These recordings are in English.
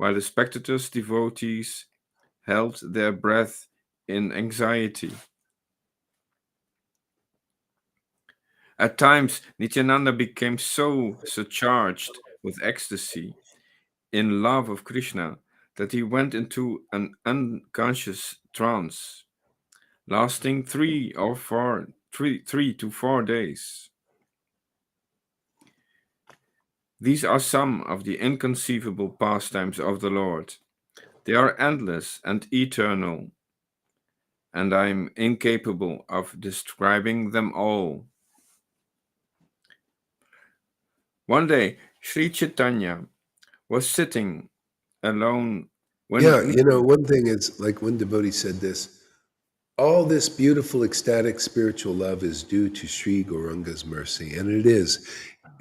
while the spectators, devotees, held their breath in anxiety. At times, Nityananda became so surcharged with ecstasy, in love of Krishna, that he went into an unconscious trance, lasting 3 to 4 days. These are some of the inconceivable pastimes of the Lord. They are endless and eternal, and I am incapable of describing them all. One day, Sri Chaitanya was sitting alone when Yeah, one thing is, like one devotee said this, all this beautiful ecstatic spiritual love is due to Sri Gauranga's mercy. And it is.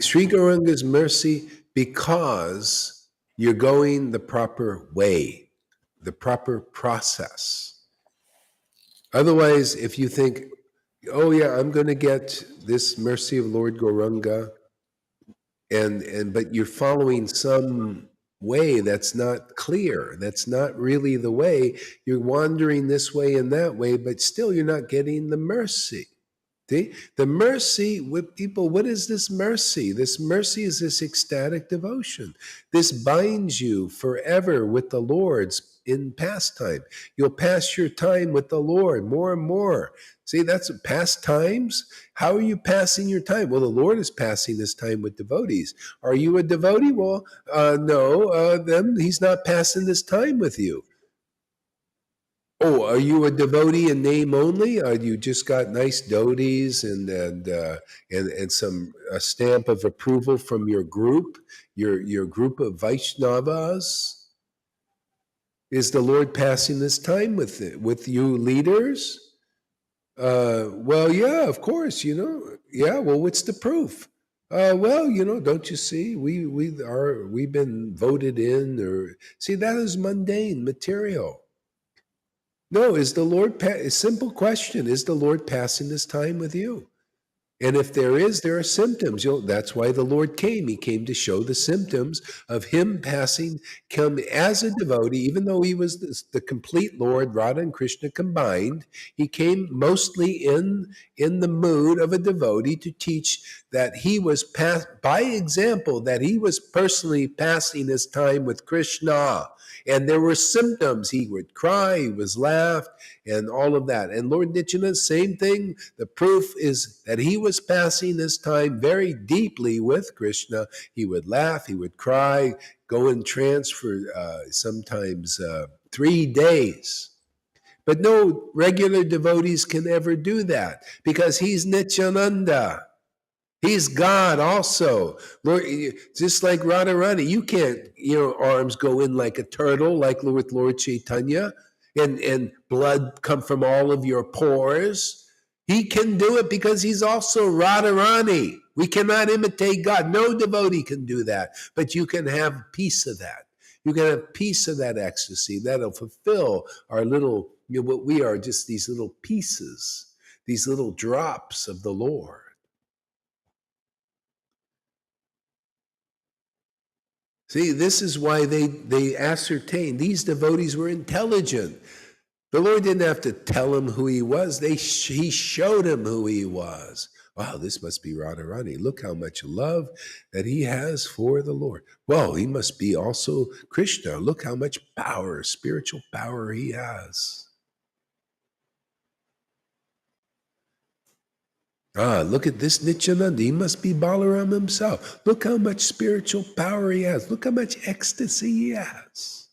Sri Gauranga's mercy because you're going the proper way, the proper process. Otherwise, if you think, oh yeah, I'm going to get this mercy of Lord Gauranga, but you're following some way that's not clear, that's not really the way, you're wandering this way and that way, but still you're not getting the mercy. See, the mercy with people, what is this mercy? This mercy is this ecstatic devotion. This binds you forever with the Lord's in pastime. You'll pass your time with the Lord more and more. See, that's pastimes. How are you passing your time? Well, the Lord is passing his time with devotees. Are you a devotee? Well, no, then he's not passing this time with you. Oh, are you a devotee in name only? Are you just got nice doties and some a stamp of approval from your group, your group of Vaishnavas? Is the Lord passing this time with you leaders? Well, yeah, of course, Yeah, well, what's the proof? Well, don't you see? We've been voted in, or see, that is mundane material. No, is the Lord, a simple question, is the Lord passing this time with you? And if there is, there are symptoms. That's why the Lord came. He came to show the symptoms of him come as a devotee, even though he was the complete Lord, Radha and Krishna combined. He came mostly in the mood of a devotee to teach that he was by example, that he was personally passing his time with Krishna. And there were symptoms. He would cry, he was laughed, and all of that. And Lord Nityananda, same thing. The proof is that he was passing his time very deeply with Krishna. He would laugh, he would cry, go in trance for sometimes 3 days. But no regular devotees can ever do that because he's Nityananda. He's God also. Lord, just like Radharani, you can't, arms go in like a turtle, like with Lord Caitanya, and blood come from all of your pores. He can do it because he's also Radharani. We cannot imitate God. No devotee can do that, but you can have a piece of that. You can have a piece of that ecstasy that'll fulfill our little, what we are, just these little pieces, these little drops of the Lord. See, this is why they ascertained these devotees were intelligent. The Lord didn't have to tell him who he was. He showed him who he was. Wow, this must be Radharani. Look how much love that he has for the Lord. Well, he must be also Krishna. Look how much power, spiritual power he has. Look at this Nityananda. He must be Balaram himself. Look how much spiritual power he has. Look how much ecstasy he has.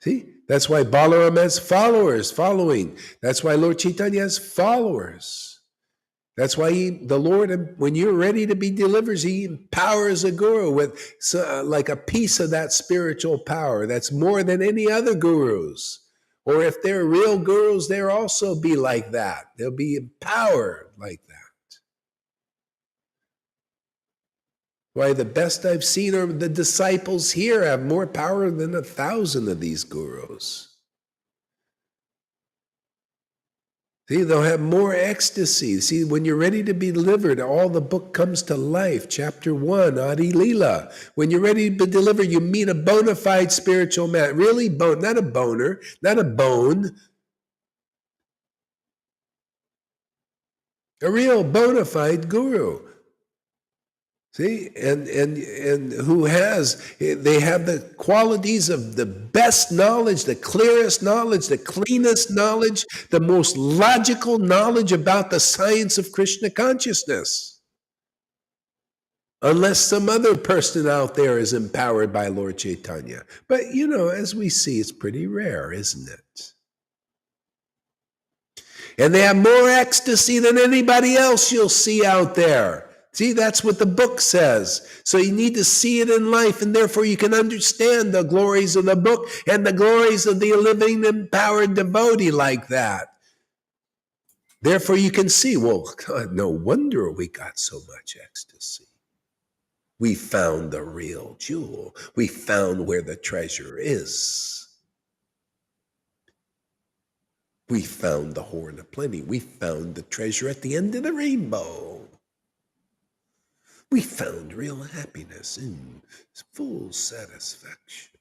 See? That's why Balaram has following. That's why Lord Caitanya has followers. That's why the Lord, when you're ready to be delivered, he empowers a guru with like a piece of that spiritual power that's more than any other gurus. Or if they're real gurus, they'll also be like that. They'll be empowered like that. Why, the best I've seen are the disciples here have more power than 1,000 of these gurus. See, they'll have more ecstasy. See, when you're ready to be delivered, all the book comes to life. Chapter 1, Adi Lila. When you're ready to be delivered, you meet a bona fide spiritual man. Really, not a boner, not a bone. A real bona fide guru. See, and who they have the qualities of the best knowledge, the clearest knowledge, the cleanest knowledge, the most logical knowledge about the science of Krishna consciousness. Unless some other person out there is empowered by Lord Caitanya. But, as we see, it's pretty rare, isn't it? And they have more ecstasy than anybody else you'll see out there. See, that's what the book says. So you need to see it in life, and therefore you can understand the glories of the book and the glories of the living, empowered devotee like that. Therefore you can see, well, God, no wonder we got so much ecstasy. We found the real jewel. We found where the treasure is. We found the horn of plenty. We found the treasure at the end of the rainbow. We found real happiness in full satisfaction.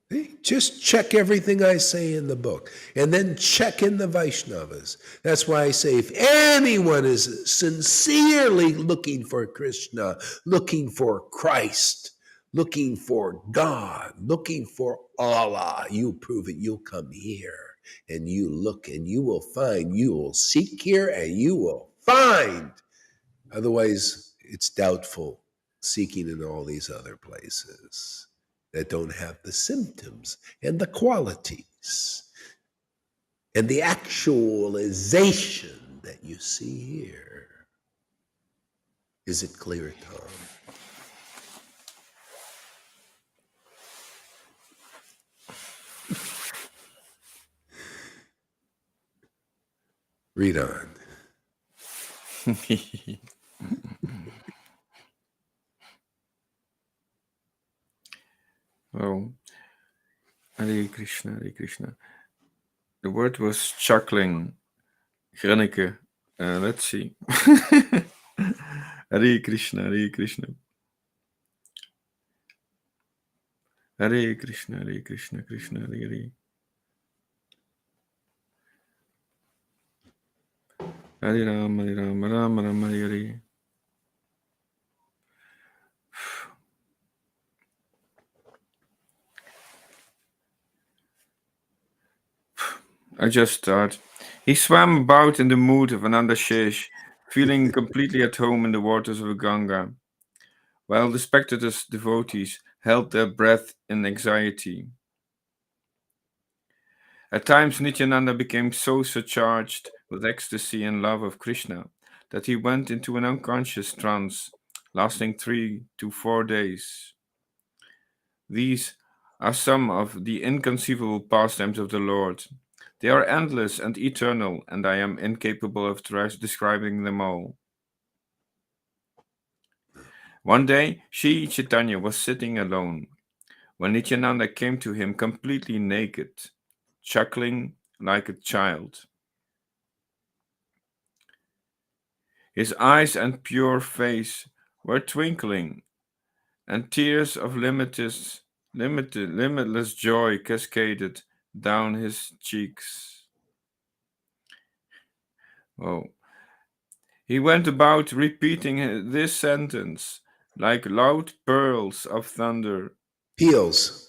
Hey, just check everything I say in the book, and then check in the Vaishnavas. That's why I say if anyone is sincerely looking for Krishna, looking for Christ, looking for God, looking for Allah, you prove it, you'll come here. And you look and you will find, you will seek here and you will find. Otherwise, it's doubtful seeking in all these other places that don't have the symptoms and the qualities and the actualization that you see here. Is it clear, Tom? Read on. Oh, Hare Krishna, Hare Krishna. The word was chuckling. Granneke. Let's see. Hare Krishna, Hare Krishna. Hare Krishna, Hare Krishna, Krishna Hare Hare. Hare Rama, Hare Rama, Rama Rama, Hare Hare. I just thought. He swam about in the mood of Ananda Shesh, feeling completely at home in the waters of Ganga, while the spectators' devotees held their breath in anxiety. At times, Nityananda became so surcharged with ecstasy and love of Krishna that he went into an unconscious trance lasting 3 to 4 days. These are some of the inconceivable pastimes of the Lord. They are endless and eternal, and I am incapable of describing them all. One day, Sri Chaitanya was sitting alone when Nityananda came to him completely naked, chuckling like a child. His eyes and pure face were twinkling, and tears of limitless joy cascaded down his cheeks. Oh. He went about repeating this sentence like loud pearls of thunder. Peals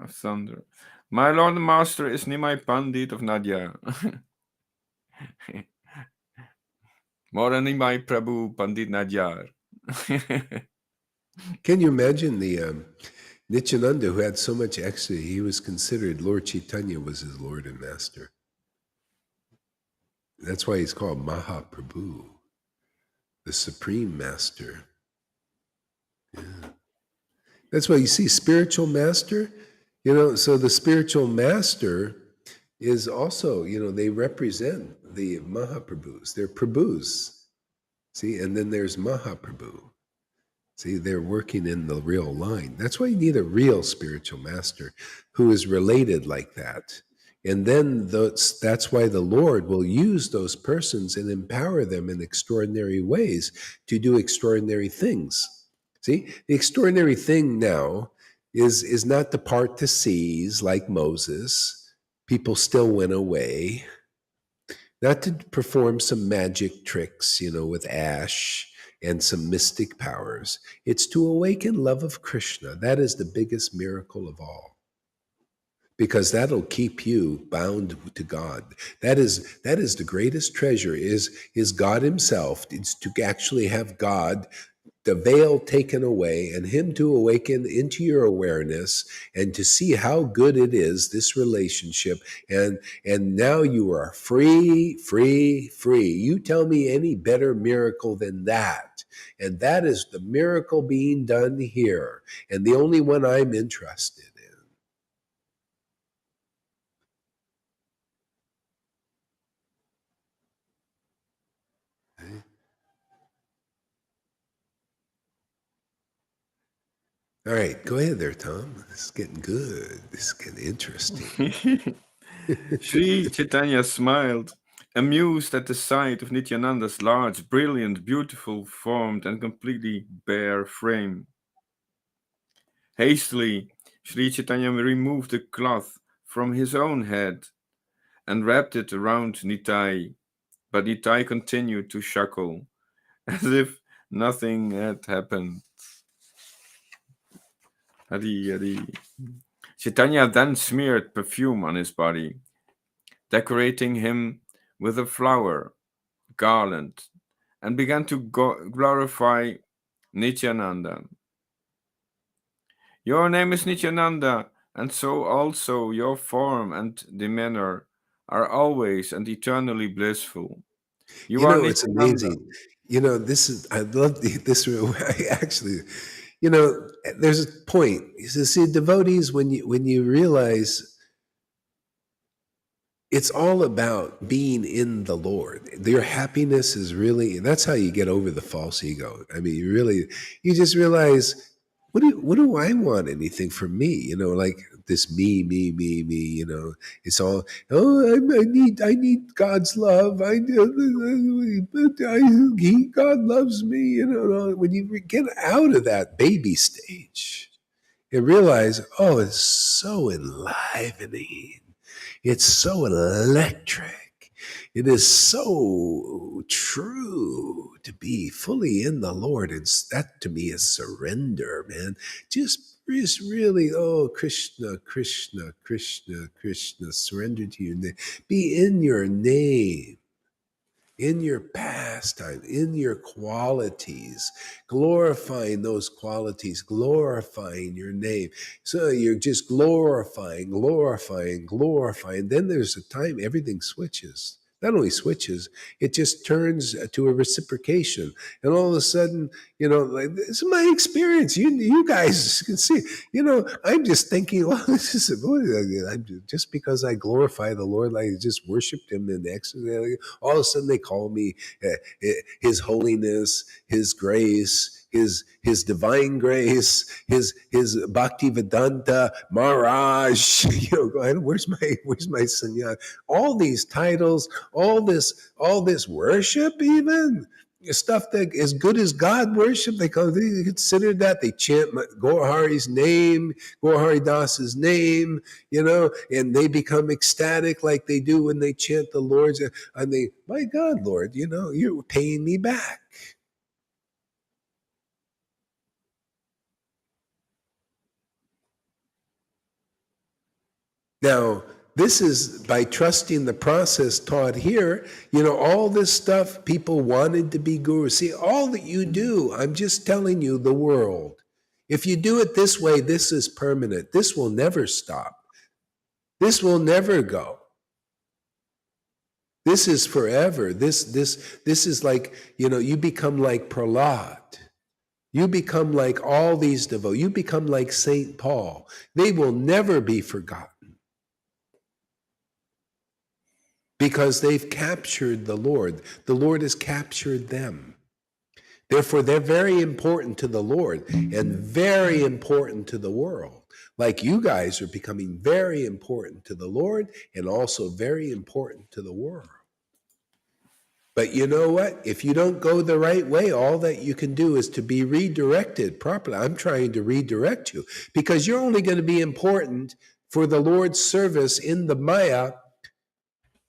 of thunder. My Lord and Master is Nimai Pandit of Nadia. More than Nimai Prabhu Pandit Nadyar. Can you imagine the Nityananda, who had so much ecstasy? He was considered, Lord Caitanya was his Lord and Master. That's why he's called Mahaprabhu, the Supreme Master. Yeah. That's why you see spiritual master, so the spiritual master is also, they represent the Mahaprabhus. They're Prabhus. See, and then there's Mahaprabhu. See, they're working in the real line. That's why you need a real spiritual master who is related like that. And then that's why the Lord will use those persons and empower them in extraordinary ways to do extraordinary things. See, the extraordinary thing now is not to part the seas like Moses. People still went away. Not to perform some magic tricks, with ash and some mystic powers. It's to awaken love of Krishna. That is the biggest miracle of all, because that'll keep you bound to God. That is the greatest treasure, is God himself. It's to actually have God, the veil taken away, and him to awaken into your awareness and to see how good it is, this relationship. And now you are free, free, free. You tell me any better miracle than that. And that is the miracle being done here, and the only one I'm interested in. All right, go ahead there, Tom. This is getting good. This is getting interesting. Sri Chaitanya smiled, amused at the sight of Nityananda's large, brilliant, beautiful formed, and completely bare frame. Hastily, Sri Chaitanya removed the cloth from his own head and wrapped it around Nitai, but Nitai continued to chuckle, as if nothing had happened. Hari, Hari. Chaitanya then smeared perfume on his body, decorating him with a flower garland, and began to glorify Nityananda. Your name is Nityananda, and so also your form and demeanor are always and eternally blissful. You are It's Nityananda. amazing. I love this. I actually, there's a point. You see, devotees, when you realize it's all about being in the Lord. Your happiness is really, and that's how you get over the false ego. I mean, you just realize, what do I want anything from me? Like this me. It's all, oh, I need God's love. God loves me. When you get out of that baby stage and realize, oh, it's so enlivening. It's so electric. It is so true to be fully in the Lord. And that to me is surrender, man. Just really, oh, Krishna, Krishna, Krishna, Krishna, surrender to your name. Be in your name, in your pastime, in your qualities, glorifying those qualities, glorifying your name. So you're just glorifying, glorifying, glorifying. Then there's a time everything switches. Not only switches, it just turns to a reciprocation. And all of a sudden, like, this is my experience. You guys can see, I'm just thinking, well, this is just because I glorify the Lord, like I just worshiped him in ecstasy. All of a sudden they call me his holiness, his grace, his divine grace, his bhakti vedanta Maharaj. Go ahead, where's my sannyas? All these titles, all this worship, even stuff that as good as God worship, they consider that. They chant Gaurahari's name, Gaurahari Das's name, and they become ecstatic like they do when they chant the Lord's. And they, my God, Lord, you're paying me back. Now, this is by trusting the process taught here. All this stuff, people wanted to be gurus. See, all that you do, I'm just telling you the world. If you do it this way, this is permanent. This will never stop. This will never go. This is forever. This is like, you become like Prahlad. You become like all these devotees. You become like St. Paul. They will never be forgotten because they've captured the Lord. The Lord has captured them. Therefore, they're very important to the Lord and very important to the world. Like you guys are becoming very important to the Lord and also very important to the world. But you know what? If you don't go the right way, all that you can do is to be redirected properly. I'm trying to redirect you because you're only going to be important for the Lord's service in the Maya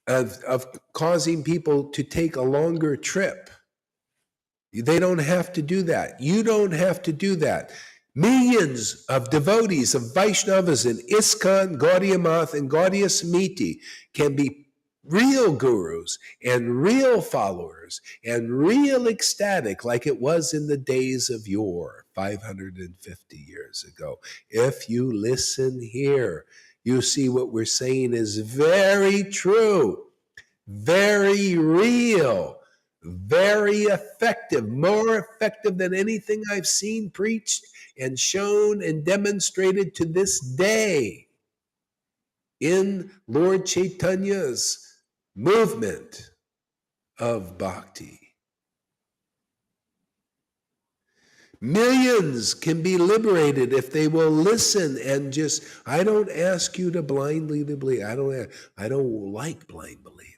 of causing people to take a longer trip. They don't have to do that. You don't have to do that. Millions of devotees of Vaishnavas in ISKCON, Gaudiya Math, and Gaudiya Samiti can be real gurus and real followers and real ecstatic like it was in the days of yore, 550 years ago. If you listen here, you see what we're saying is very true, very real, very effective, more effective than anything I've seen preached and shown and demonstrated to this day in Lord Chaitanya's movement of bhakti. Millions can be liberated if they will listen and just, I don't ask you to blindly believe. I don't like blind believers.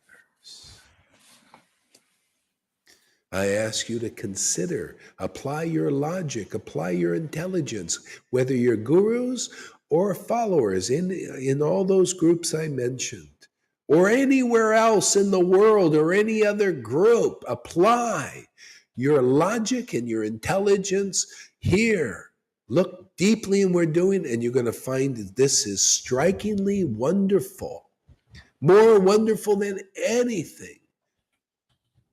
I ask you to consider, apply your logic, apply your intelligence, whether you're gurus or followers in all those groups I mentioned, or anywhere else in the world or any other group. Apply your logic and your intelligence here. Look deeply in what we're doing, and you're going to find that this is strikingly wonderful, more wonderful than anything.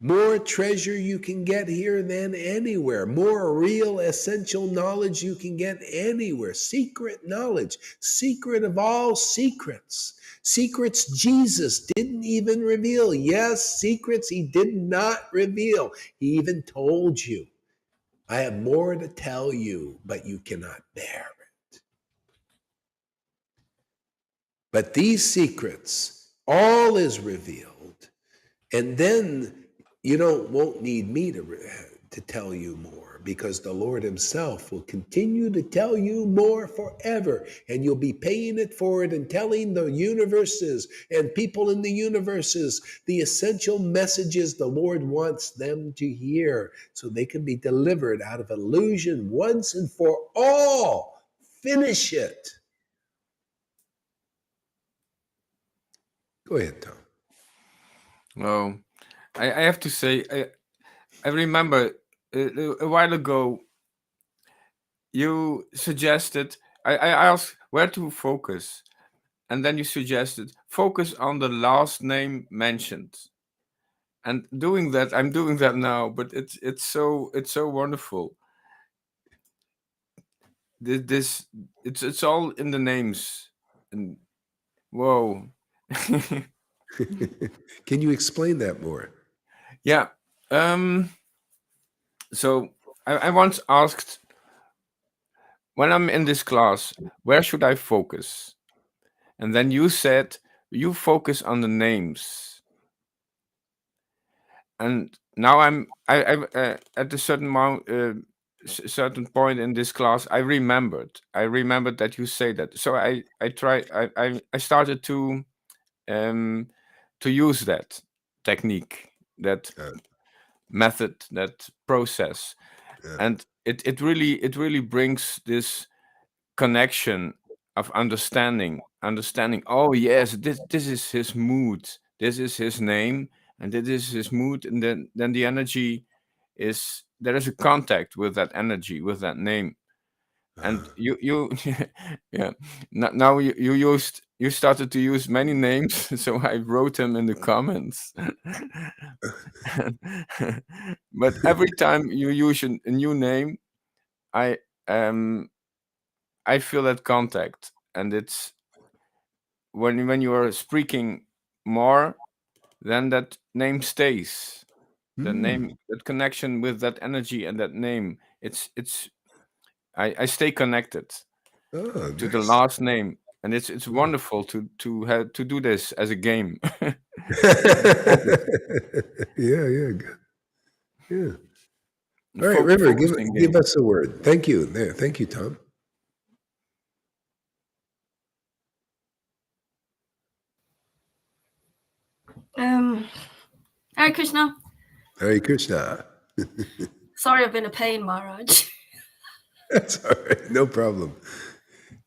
More treasure you can get here than anywhere. More real essential knowledge you can get anywhere. Secret knowledge. Secret of all secrets. Secrets Jesus didn't even reveal. Yes, secrets he did not reveal. He even told you, I have more to tell you, but you cannot bear it. But these secrets, all is revealed. And then you won't need me to tell you more, because the Lord himself will continue to tell you more forever, and you'll be paying it forward and telling the universes and people in the universes the essential messages the Lord wants them to hear so they can be delivered out of illusion once and for all. Finish it. Go ahead, Tom. Well, I have to say, I remember a while ago you suggested, I asked where to focus, and then you suggested focus on the last name mentioned. And doing that, I'm doing that now, but it's so wonderful. It's all in the names, and whoa. Can you explain that more? Yeah. So I once asked, when I'm in this class, where should I focus? And then you said you focus on the names. And now I'm at a certain point in this class, I remembered that you say that. So I started to use that technique, that method, that process, and it really brings this connection of understanding. Oh yes, this is his mood, this is his name, and this is his mood, and then the energy is, there is a contact with that energy, with that name. And you yeah, now you started to use many names, so I wrote them in the comments. But every time you use a new name, I feel that contact, and it's when you are speaking more, then that name stays. That name, that connection with that energy and that name, I stay connected to the Nice. last name, and it's wonderful to have to do this as a game. Yeah, good. Yeah. All right, River, focusing give game. us a word. Thank you. There, thank you, Tom. Hare Krishna. Hare Krishna. Sorry, I've been a pain, Maharaj. That's all right. No problem.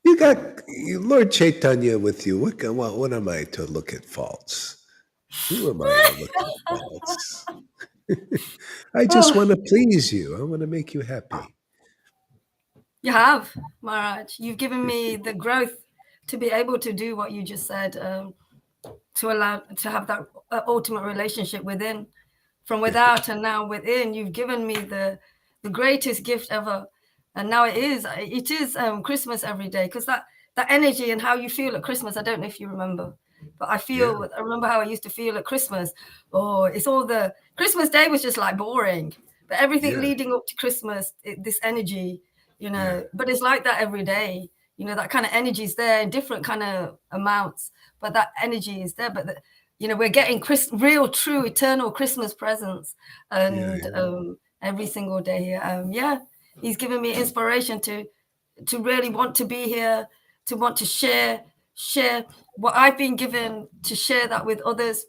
You got Lord Caitanya with you. What am I to look at faults? Who am I to look at faults? I just want to please you. I want to make you happy. You have, Maharaj. You've given me the growth to be able to do what you just said, to allow to have that ultimate relationship within, from without and now within. You've given me the greatest gift ever, and now it is Christmas every day, because that energy and how you feel at Christmas. I don't know if you remember, but I remember how I used to feel at Christmas. Oh, it's all the Christmas day was just like boring, but everything leading up to Christmas, this energy, but it's like that every day. That kind of energy is there in different kind of amounts, but that energy is there. But we're getting real, true, eternal Christmas presents, and every single day here. He's given me inspiration to really want to be here, to want to share what I've been given, to share that with others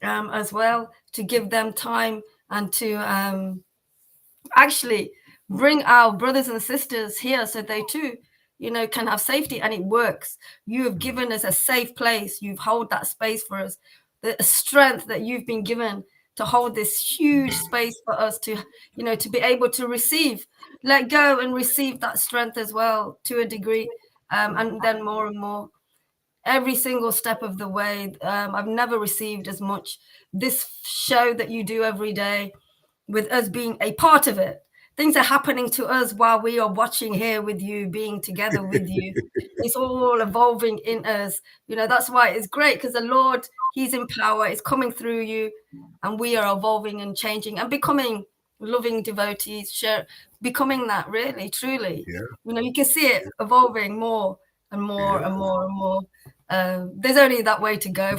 as well, to give them time, and to actually bring our brothers and sisters here so they too can have safety, and it works. You have given us a safe place. You've held that space for us, the strength that you've been given to hold this huge space for us to to be able to receive, let go and receive that strength as well, to a degree, and then more and more every single step of the way. I've never received as much. This show that you do every day, with us being a part of it, things are happening to us while we are watching here with you, being together with you. It's all evolving in us. That's why it's great, because the Lord, he's in power, it's coming through you, and we are evolving and changing and becoming loving devotees, becoming that really, truly. You can see it evolving more and more and more and more. There's only that way to go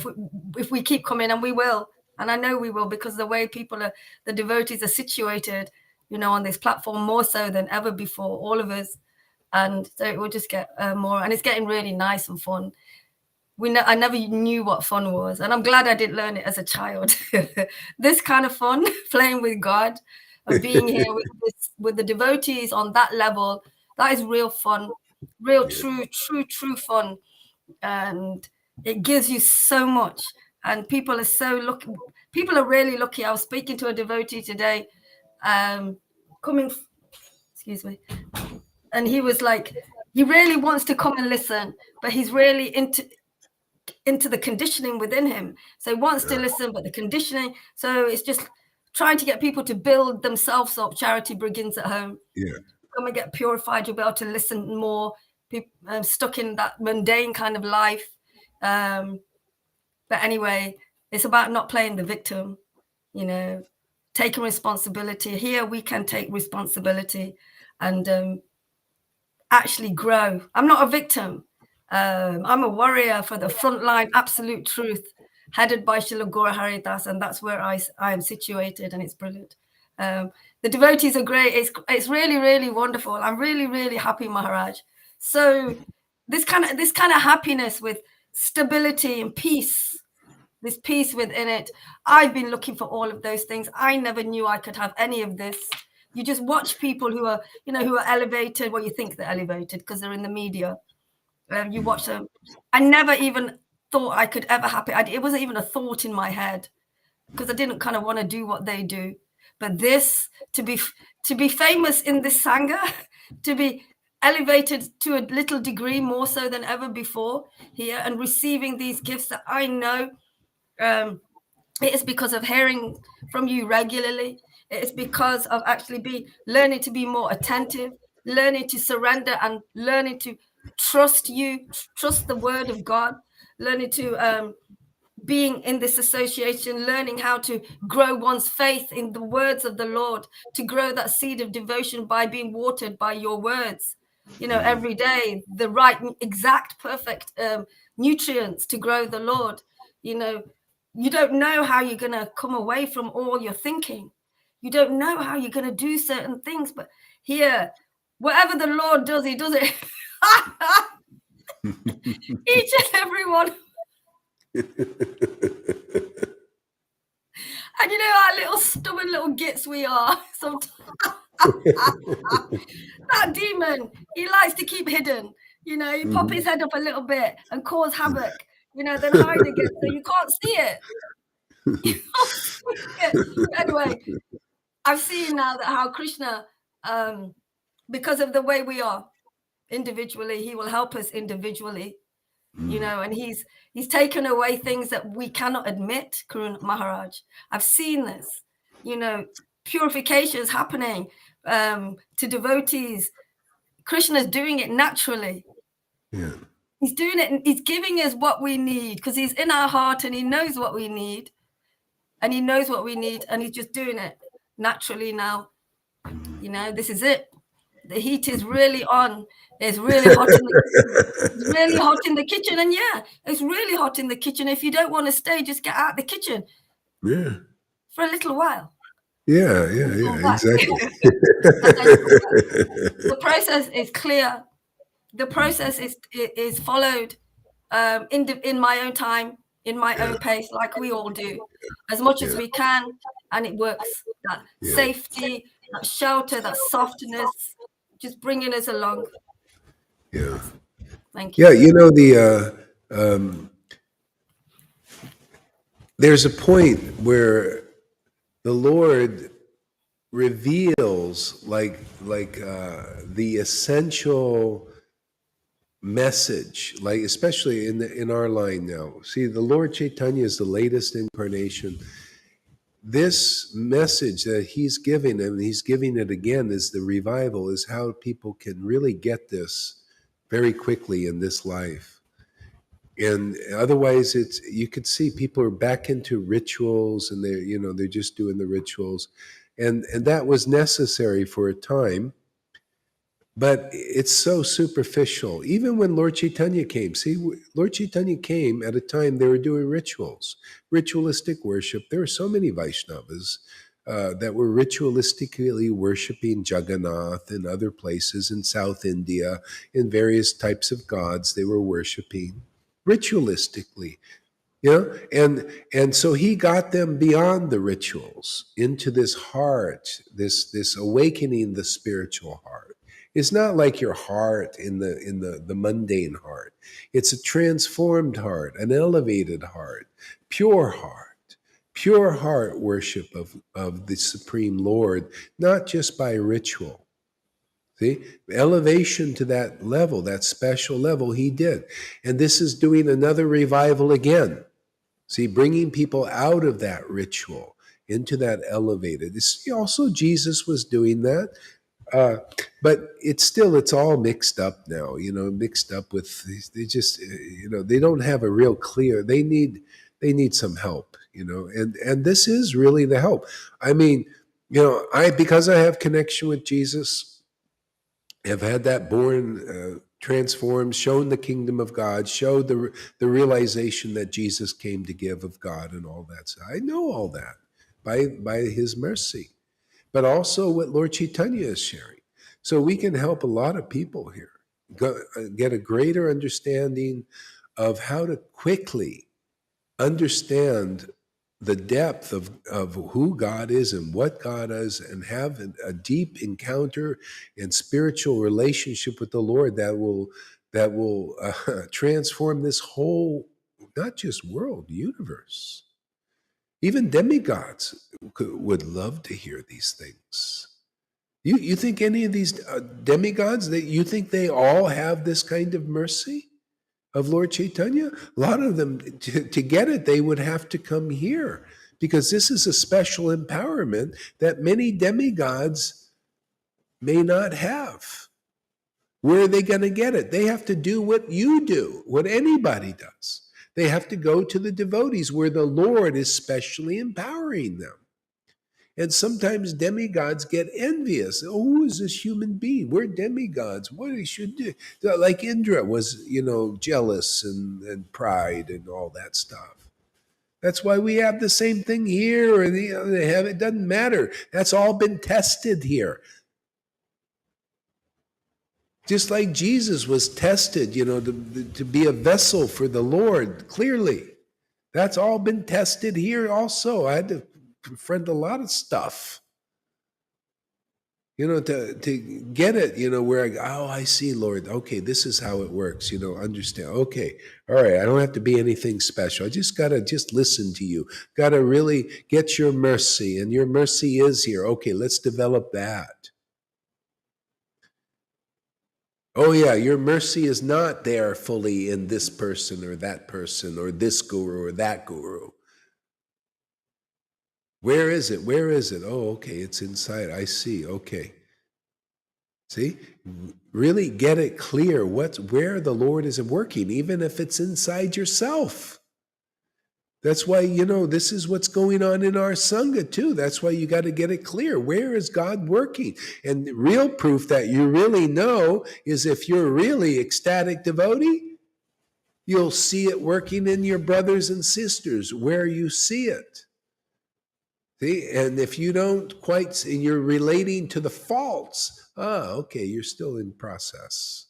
if we keep coming, and we will. And I know we will, because the way the devotees are situated, on this platform, more so than ever before, all of us. And so it will just get more, and it's getting really nice and fun. I never knew what fun was, and I'm glad I didn't learn it as a child. This kind of fun, playing with God and being here with the devotees on that level, that is real fun, real true fun. And it gives you so much, and people are so lucky. People are really lucky. I was speaking to a devotee today, excuse me, and he was like, he really wants to come and listen, but he's really into the conditioning within him. So he wants to listen, but the conditioning, so it's just trying to get people to build themselves up. Charity begins at home. Come and get purified, you'll be able to listen more. People stuck in that mundane kind of life. But anyway, it's about not playing the victim, taking responsibility. Here we can take responsibility and actually grow. I'm not a victim. I'm a warrior for the frontline absolute truth, headed by Srila Gaura Haridas, and that's where I am situated, and it's brilliant. The devotees are great. It's really, really wonderful. I'm really, really happy, Maharaj. So this kind of happiness with stability and peace, this peace within it. I've been looking for all of those things. I never knew I could have any of this. You just watch people who are elevated. Well, you think they're elevated because they're in the media. You watch them. I never even thought I could ever happen. It wasn't even a thought in my head, because I didn't kind of want to do what they do. But this, to be famous in this Sangha, to be elevated to a little degree more so than ever before here, and receiving these gifts that I know, it is because of hearing from you regularly. It is because of actually learning to be more attentive, learning to surrender, and learning to trust you, trust the word of God, learning to being in this association, learning how to grow one's faith in the words of the Lord, to grow that seed of devotion by being watered by your words, every day, the right, exact, perfect nutrients to grow the Lord. You don't know how you're going to come away from all your thinking. You don't know how you're going to do certain things, but here, whatever the Lord does, he does it. Each and every one. And you know how little stubborn little gits we are sometimes. That demon, he likes to keep hidden. You know, he pop his head up a little bit and cause havoc, you know, then hide again. So you can't see it. You can't see it. Anyway, I've seen now that how Krishna, because of the way we are individually, he will help us individually, you know, and he's taken away things that we cannot admit, Karun Maharaj. I've seen this, you know, purification is happening to devotees. Krishna's doing it naturally. Yeah. He's doing it, and he's giving us what we need because he's in our heart and he knows what we need. And he knows what we need, and he's just doing it naturally now. You know, this is it. The heat is really on. It's really hot in the kitchen. It's really hot in the kitchen. And yeah, it's really hot in the kitchen. If you don't want to stay, just get out of the kitchen. Yeah. For a little while. Yeah, exactly. The process is clear. The process is followed in my own time, in my own pace, like we all do, as much as we can, and it works. That safety, that shelter, that softness, just bringing us along. Yeah. Thank you. Yeah, you know, there's a point where the Lord reveals like the essential message, like especially in our line now. See, the Lord Caitanya is the latest incarnation. This message that he's giving, and he's giving it again, is the revival, is how people can really get this very quickly in this life. And otherwise, it's, you could see people are back into rituals, and they're just doing the rituals, and that was necessary for a time. But it's so superficial. Even when Lord Caitanya came, see, Lord Caitanya came at a time they were doing rituals, ritualistic worship. There were so many Vaishnavas that were ritualistically worshiping Jagannath and other places in South India, in various types of gods they were worshiping ritualistically. And so he got them beyond the rituals into this heart, this awakening the spiritual heart. It's not like your heart in the mundane heart. It's a transformed heart, an elevated heart, pure heart worship of the Supreme Lord, not just by ritual. See, elevation to that level, that special level, he did. And this is doing another revival again. See, bringing people out of that ritual into that elevated. Also, Jesus was doing that. But it's all mixed up now, mixed up with, they just, they don't have a real clear, they need some help, and this is really the help. I mean, because I have connection with Jesus, have had that born, transformed, shown the kingdom of God, showed the realization that Jesus came to give of God and all that. So I know all that by his mercy, but also what Lord Caitanya is sharing. So we can help a lot of people here get a greater understanding of how to quickly understand the depth of who God is and what God is, and have a deep encounter and spiritual relationship with the Lord that will transform this whole, not just world, universe. Even demigods would love to hear these things. You think any of these demigods, you think they all have this kind of mercy of Lord Caitanya? A lot of them, to get it, they would have to come here, because this is a special empowerment that many demigods may not have. Where are they going to get it? They have to do what you do, what anybody does. They have to go to the devotees where the Lord is specially empowering them. And sometimes demigods get envious. Oh, who is this human being? We're demigods. What he should do? Like Indra was, jealous and pride and all that stuff. That's why we have the same thing here, or they have. It doesn't matter. That's all been tested here. Just like Jesus was tested, to be a vessel for the Lord, clearly. That's all been tested here also. I had to confront a lot of stuff, to get it, where I see, Lord, okay, this is how it works, understand. Okay, all right, I don't have to be anything special. I just got to just listen to you. Got to really get your mercy, and your mercy is here. Okay, let's develop that. Oh, yeah, your mercy is not there fully in this person or that person or this guru or that guru. Where is it? Where is it? Oh, okay, it's inside. I see. Okay. See? Really get it clear where the Lord is working, even if it's inside yourself. That's why, this is what's going on in our Sangha too. That's why you got to get it clear. Where is God working? And real proof that you really know is if you're really ecstatic devotee, you'll see it working in your brothers and sisters where you see it. See, and if you don't quite, and you're relating to the faults, okay, you're still in process.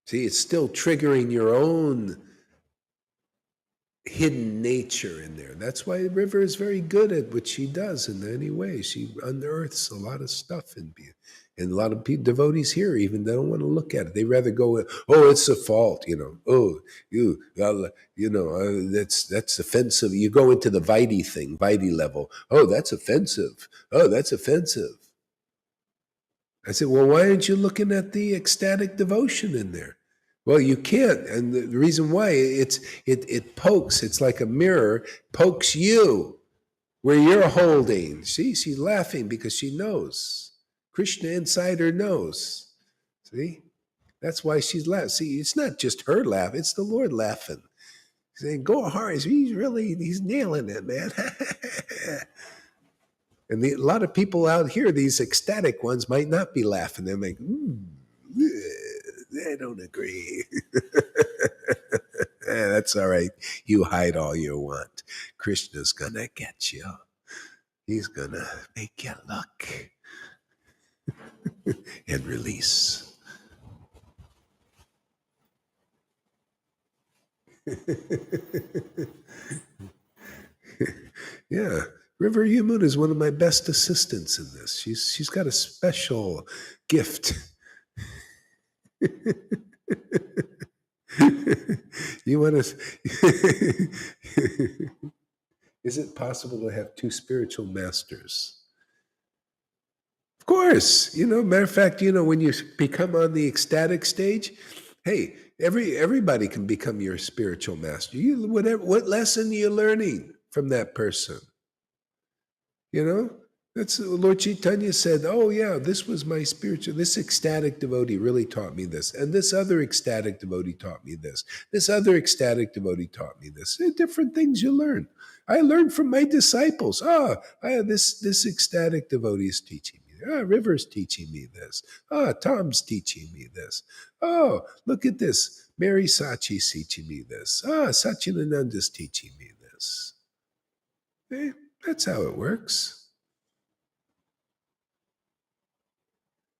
See, it's still triggering your own hidden nature in there. That's why River is very good at what she does in any way. She unearths a lot of stuff in me. And a lot of people, devotees here, even they don't want to look at it. They rather go, oh, it's a fault, Oh, that's offensive. You go into the Vaidhi level. Oh, that's offensive. Oh, that's offensive. I said, well, why aren't you looking at the ecstatic devotion in there? Well, you can't, and the reason why it pokes. It's like a mirror, pokes you where you're holding. See, she's laughing because she knows. Krishna inside her knows. See, that's why she's laughing. See, it's not just her laugh; it's the Lord laughing, saying, "Go hard." He's nailing it, man. And a lot of people out here, these ecstatic ones, might not be laughing. They're like, I don't agree. That's all right. You hide all you want. Krishna's gonna get you. He's gonna make you look and release. Yeah. River Yamuna is one of my best assistants in this. She's got a special gift. You want to? Is it possible to have two spiritual masters? Of course. Matter of fact, when you become on the ecstatic stage, hey, everybody can become your spiritual master. What lesson are you learning from that person? That's Lord Caitanya said, oh yeah, this was my this ecstatic devotee really taught me this. And this other ecstatic devotee taught me this. This other ecstatic devotee taught me this. They're different things you learn. I learned from my disciples. This ecstatic devotee is teaching me. River's teaching me this. Tom's teaching me this. Oh, look at this. Mary Sachi's teaching me this. Satchidananda's teaching me this. Okay? That's how it works.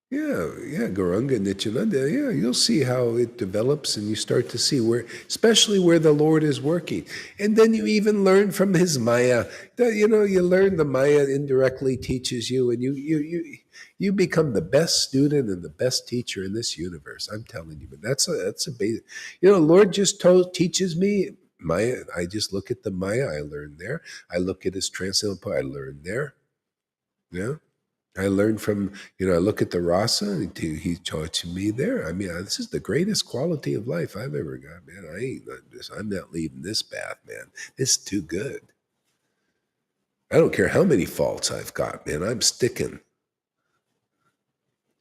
Yeah, Gauranga Nityananda. Yeah, you'll see how it develops, and you start to see especially where the Lord is working. And then you even learn from his Maya. You learn the Maya indirectly teaches you, and you become the best student and the best teacher in this universe. I'm telling you, but that's a basic. Lord just teaches me Maya. I just look at the Maya. I learn there. I look at his transcendental. I learn there. Yeah. I learned from, I look at the rasa, and he taught me there. I mean, this is the greatest quality of life I've ever got, man. I'm not leaving this path, man. It's too good. I don't care how many faults I've got, man. I'm sticking.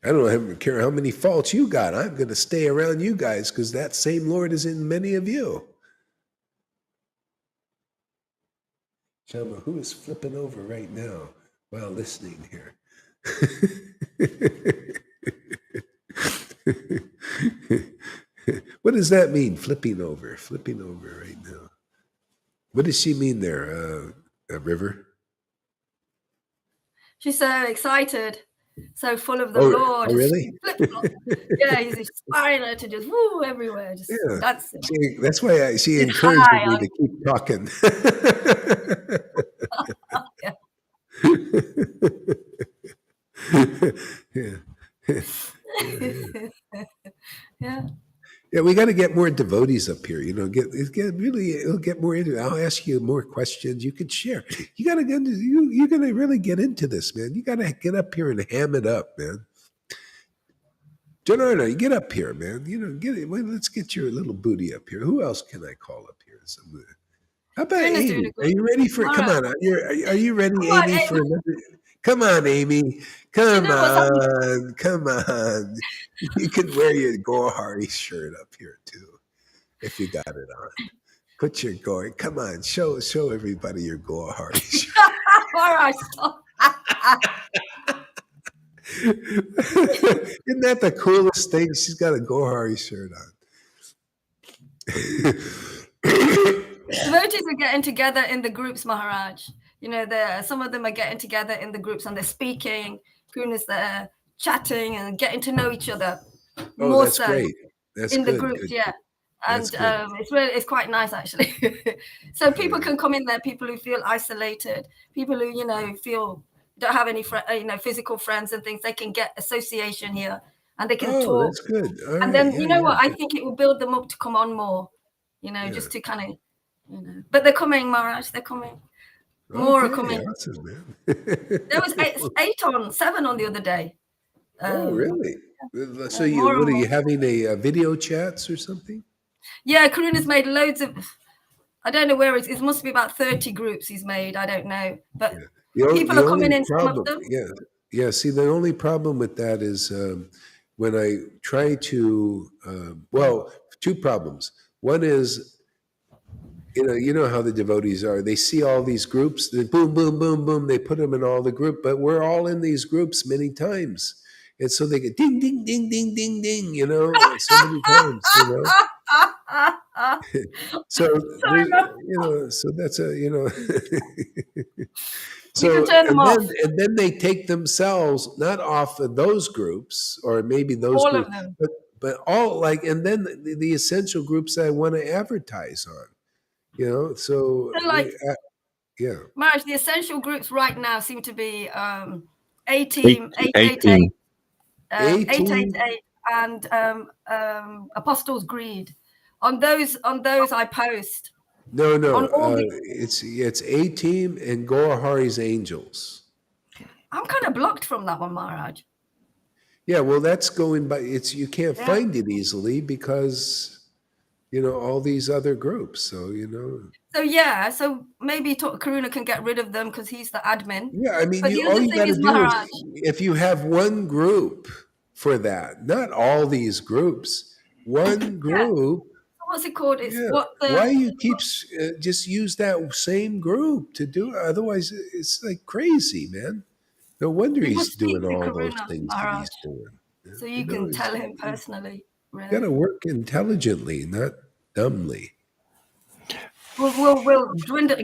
I don't care how many faults you got. I'm going to stay around you guys because that same Lord is in many of you. Shama, who is flipping over right now while listening here? What does that mean? Flipping over right now. What does she mean there, River? She's so excited, so full of the Oh, Lord. oh really? Yeah, he's inspiring her to just woo everywhere, just Yeah. dancing. That's why she She's encourages high me on. to keep talking. Yeah. Yeah. Yeah, we got to get more devotees up here. You know, it'll get more into. I'll ask you more questions. You can share. You got to get into, you're going to really get into this, man. You got to get up here and ham it up, man. Janarna, you get up here, man. You know, let's get your little booty up here. Who else can I call up here? How about Karuna's Amy? doing a Are good. you ready for? Come Mara, on, are you ready, come on, Amy? For Amy. another? Come on, Amy. You Come know what's happening? on, come on. You can wear your Gohari shirt up here too, if you got it on. Put your Gohari. Come on, show everybody your Gohari shirt. Mara, stop. Isn't that the coolest thing? She's got a Gohari shirt on. Devotees are getting together in the groups, Maharaj. You know, some of them are getting together in the groups and they're speaking. Karuna's there chatting and getting to know each other Oh, more that's so great. That's in the good. groups, Good. yeah. That's And good. it's quite nice actually. So people can come in there. People who feel isolated, people who feel don't have any physical friends and things. They can get association here and they can Oh, talk. that's good. All And right. then Yeah, what? I yeah. think it will build them up to come on more. Yeah. Just to kind of. But they're coming, Maharaj. They're coming. More are Okay, coming. awesome, man. There was 7 on the other day. Oh, really? So More what and are you more. having a video chats or something? Yeah, Karuna's made loads of. I don't know where it must be about 30 groups he's made. I don't know, but people The are only coming in. Some of problem, them. yeah. See, the only problem with that is when I try to, well, two problems. One is, you know how the devotees are. They see all these groups, they boom, boom, boom, boom. They put them in all the group, but we're all in these groups many times, and so they get ding, ding, ding, ding, ding, ding. So many times. So Sorry, there's, man. so that's a, You can so turn them off. and then they take themselves not off of those groups or maybe those All of groups, them. but all like, and then the essential groups I want to advertise on, so So like, yeah. Marriage, the essential groups right now seem to be A-Team, 18. 888, A-Team. 888, and Apostles' Greed. On those I post. No, On all the, it's A-Team and Goahari's Angels. I'm kind of blocked from that one, Maharaj. Yeah, well, that's going by. You can't Yeah. find it easily because all these other groups. So So maybe Karuna can get rid of them because he's the admin. Yeah, I mean, But the all other you thing got to is, do is Maharaj. if you have one group for that, not all these groups, one group. What's it called? It's Yeah. what the. Why you keep just use that same group to do it? Otherwise, it's like crazy, man. No wonder You he's must speak doing to all those Karuna, things that Maharaj, he's doing. so you can tell him personally. Really. Got to work intelligently, not dumbly. We'll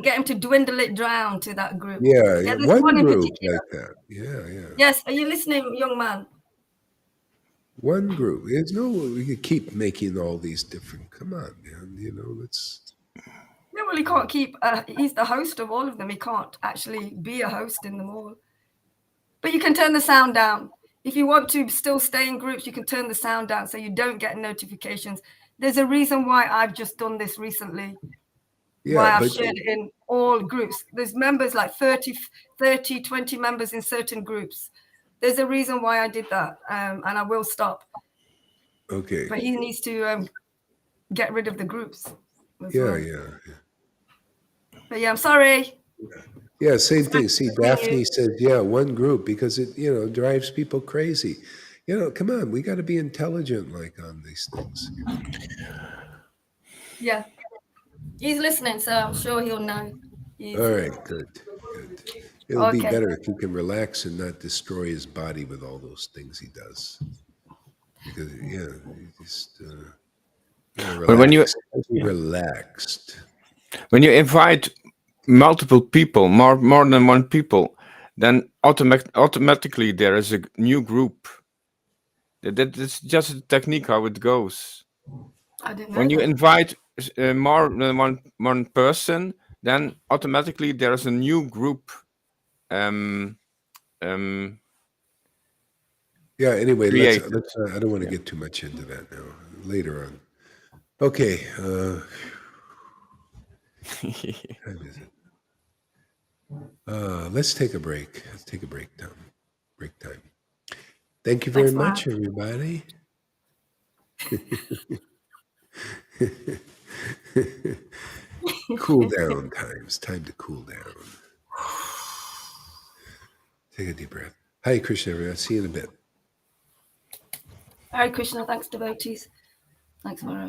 get him to dwindle it down to that group. Yeah, There's one one in group particular. like that. Yeah. Yes, are you listening, young man? One group. There's no we could keep making all these different. Come on, man. Let's. No, well, he can't keep. He's the host of all of them. He can't actually be a host in them all. But you can turn the sound down. If you want to still stay in groups, you can turn the sound down so you don't get notifications. There's a reason why I've just done this recently. Yeah, why I've shared it in all groups. There's members like 30, 20 members in certain groups. There's a reason why I did that, and I will stop. Okay. But he needs to get rid of the groups. Yeah. But yeah, I'm sorry. Yeah, same thing. See, Daphne says, yeah, one group because it, drives people crazy. Come on, we got to be intelligent like on these things. Yeah. He's listening, so I'm sure he'll know. All right, good. It'll be better if he can relax and not destroy his body with all those things he does. Because he just But when you relaxed. When you invite multiple people, more than one people, then automatically there is a new group. That's just a technique how it goes. I didn't know When you that. invite more than one person, then automatically there is a new group. Yeah. Anyway, let's. Created. I don't want to get too much into that now. Later on. Okay. Time is it? Let's take a break. Let's take a break time. Break time. Thank you very Thanks, much, Maharaj. everybody. Cool down times. Time to cool down. Take a deep breath. Hare Krishna, everyone. See you in a bit. Hare Krishna. Thanks, devotees. Thanks, Maharaj.